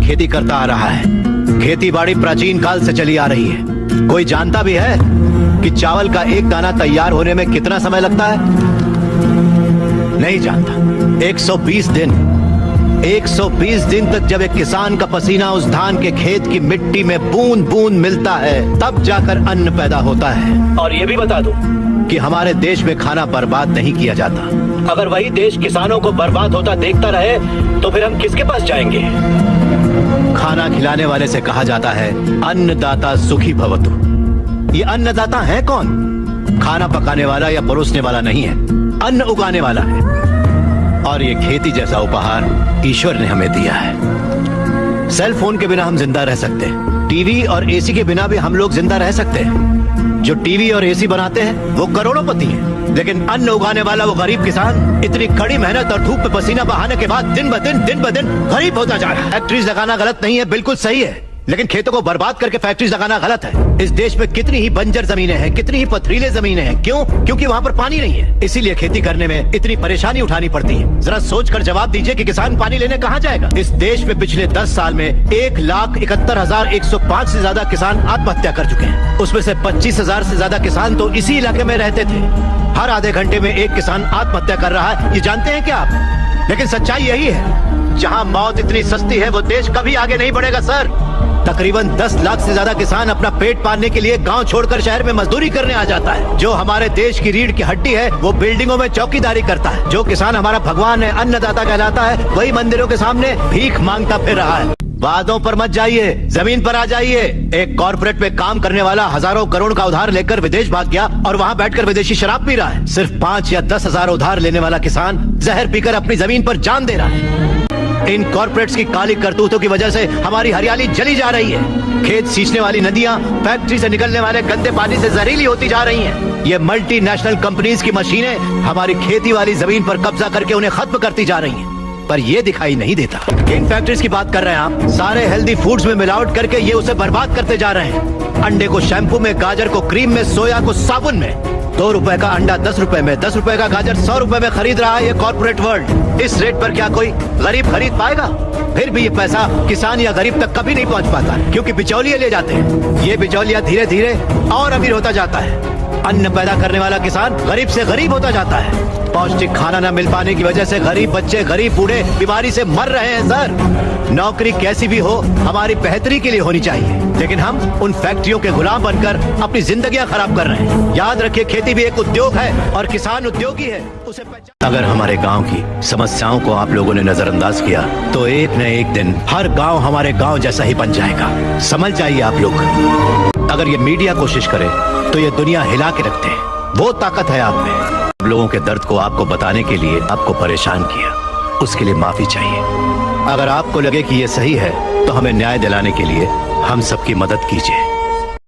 खेती करता आ रहा है। खेती बाड़ी प्राचीन काल से चली आ रही है। कोई जानता भी है कि चावल का एक दाना तैयार होने में कितना समय लगता है? नहीं जानता। 120 दिन तक जब एक किसान का पसीना उस धान के खेत की मिट्टी में बूंद बूंद मिलता है, तब जाकर अन्न पैदा होता है। और ये भी बता दूं कि हमारे देश में खाना बर्बाद नहीं किया जाता। अगर वही देश किसानों को बर्बाद होता देखता रहे तो फिर हम किसके पास जाएंगे? खाना खिलाने वाले से कहा जाता है अन्नदाता सुखी भवतु। ये अन्नदाता है कौन? खाना पकाने वाला या परोसने वाला नहीं है, अन्न उगाने वाला है। और ये खेती जैसा उपहार ईश्वर ने हमें दिया है। सेल फोन के बिना हम जिंदा रह सकते हैं, टीवी और एसी के बिना भी हम लोग जिंदा रह सकते हैं। जो टीवी और एसी बनाते हैं वो करोड़ोंपति हैं, लेकिन अन्न उगाने वाला वो गरीब किसान इतनी कड़ी मेहनत और धूप में पसीना बहाने के बाद दिन ब दिन गरीब होता जा रहा है। फैक्ट्रीज लगाना गलत नहीं है, बिल्कुल सही है, लेकिन खेतों को बर्बाद करके फैक्ट्रीज लगाना गलत है। इस देश में कितनी ही बंजर जमीनें हैं, कितनी ही पथरीले जमीनें हैं। क्यों? क्योंकि वहाँ पर पानी नहीं है, इसीलिए खेती करने में इतनी परेशानी उठानी पड़ती है। जरा सोच कर जवाब दीजिए कि किसान पानी लेने कहाँ जाएगा? इस देश में पिछले 10 साल में 1,71,105 से ज्यादा किसान आत्महत्या कर चुके हैं। उसमें से 25,000 से ज्यादा किसान तो इसी इलाके में रहते थे। हर आधे घंटे में एक किसान आत्महत्या कर रहा है, ये जानते हैं क्या आप? लेकिन सच्चाई यही है, जहाँ मौत इतनी सस्ती है वो देश कभी आगे नहीं बढ़ेगा सर। तकरीबन 10 लाख से ज्यादा किसान अपना पेट पालने के लिए गांव छोड़कर शहर में मजदूरी करने आ जाता है। जो हमारे देश की रीढ़ की हड्डी है वो बिल्डिंगों में चौकीदारी करता है। जो किसान हमारा भगवान है, अन्नदाता कहलाता है, वही मंदिरों के सामने भीख मांगता फिर रहा है। वादों पर मत जाइए, जमीन पर आ जाइए। एक कॉर्पोरेट में काम करने वाला हजारों करोड़ का उधार लेकर विदेश भाग गया और वहाँ बैठकर विदेशी शराब पी रहा है। सिर्फ 5 या 10 हजार उधार लेने वाला किसान जहर पीकर अपनी जमीन पर जान दे रहा है। इन कॉर्पोरेट्स की काली करतूतों की वजह से हमारी हरियाली जली जा रही है। खेत सींचने वाली नदियां फैक्ट्री से निकलने वाले गंदे पानी से जहरीली होती जा रही हैं। ये मल्टीनेशनल कंपनीज की मशीनें हमारी खेती वाली जमीन पर कब्जा करके उन्हें खत्म करती जा रही हैं। पर ये दिखाई नहीं देता। किन फैक्ट्रीज की बात कर रहे हैं आप? सारे हेल्दी फूड्स में मिलावट करके ये उसे बर्बाद करते जा रहे हैं। अंडे को शैम्पू में, गाजर को क्रीम में, सोया को साबुन में। 2 रुपए का अंडा 10 रुपए में, 10 रुपए का गाजर 100 रुपए में खरीद रहा है ये कॉर्पोरेट वर्ल्ड। इस रेट पर क्या कोई गरीब खरीद पाएगा? फिर भी ये पैसा किसान या गरीब तक कभी नहीं पहुंच पाता, क्योंकि बिचौलिए ले जाते हैं। ये बिचौलिया धीरे धीरे और अमीर होता जाता है। अन्न पैदा करने वाला किसान गरीब से गरीब होता जाता है। पौष्टिक खाना न मिल पाने की वजह से गरीब बच्चे, गरीब बूढ़े बीमारी से मर रहे हैं सर। नौकरी कैसी भी हो हमारी बेहतरी के लिए होनी चाहिए, लेकिन हम उन फैक्ट्रियों के गुलाम बनकर अपनी जिंदगियां खराब कर रहे हैं। याद रखिए, खेती भी एक उद्योग है और किसान उद्योगी है, उसे अगर हमारे गांव की समस्याओं को आप लोगों ने नजरअंदाज किया तो एक न एक दिन हर गांव हमारे गांव जैसा ही बन जाएगा। समझ जाइए आप लोग। अगर ये मीडिया कोशिश करे तो ये दुनिया हिला के रखते हैं। वो ताकत है आप में। लोगों के दर्द को आपको बताने के लिए आपको परेशान किया, उसके लिए माफी चाहिए। अगर आपको लगे कि ये सही है तो हमें न्याय दिलाने के लिए हम सबकी मदद कीजिए।